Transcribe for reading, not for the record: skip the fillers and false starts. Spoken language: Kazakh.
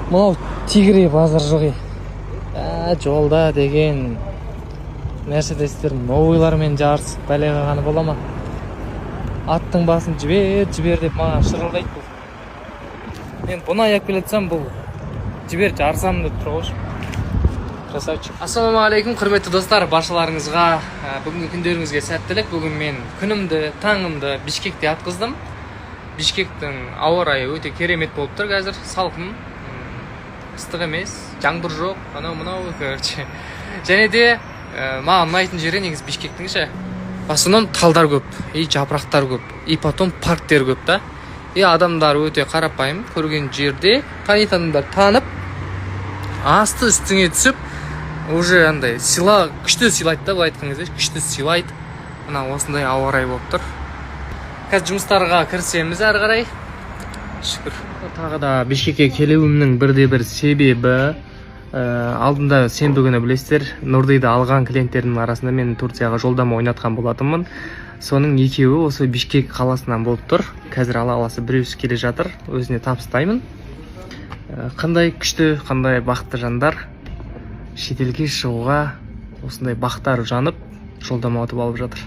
Мынау тигри базар жоғы. Жолда деген Мерседестер новыйлармен жарысып бәле қағаны бола ма? Аттың басын жібер деп маған шырылдайды бұл. Мен бұны аяп келетсем бұл жібер жарысам деп тұр ғой. Красавчик. Ассалаумағалейкум, құрметті достар, баршаларыңызға бүгінгі күндеріңізге сәттілік. Бүгін мен күнімді, таңымды Бишкекте атқыздым. Бишкектің ауа райы өте керемет болып тұр қазір. Салқын, ыстық емес, жаңбыр жоқ, анау-мынау, короче. Және де маған ұнайтын жері негізі Бишкектің ше. В основном талдар көп, жапырақтар көп, потом парктер көп та. Адамдар өте қарапайым, көрген жерде танитанымдар танып, асты үстіңе түсіп, уже андай күшті сыйлайды да, былай айтқан кезде күшті сыйлайды. Мына осындай ауа райы болып тұр. Қазір жұмыстарға кірісеміз әрі қарай. Шүкір. Тағы да Бишкекке келуімнің бірде-бір себебі, алдында сенбі күні білесіздер, Нұрдиді алған клиенттердің арасында мен Турцияға жолдама ойнатқан болатынмын. Соның екеуі осы Бишкек қаласынан болып тұр. Қазір аласы біреусі келе жатыр, өзіне табыстаймын. Қандай күшті, қандай бақытты жандар шетелге шығуға осындай бақтары жанып жолдама ұтып алып жатыр.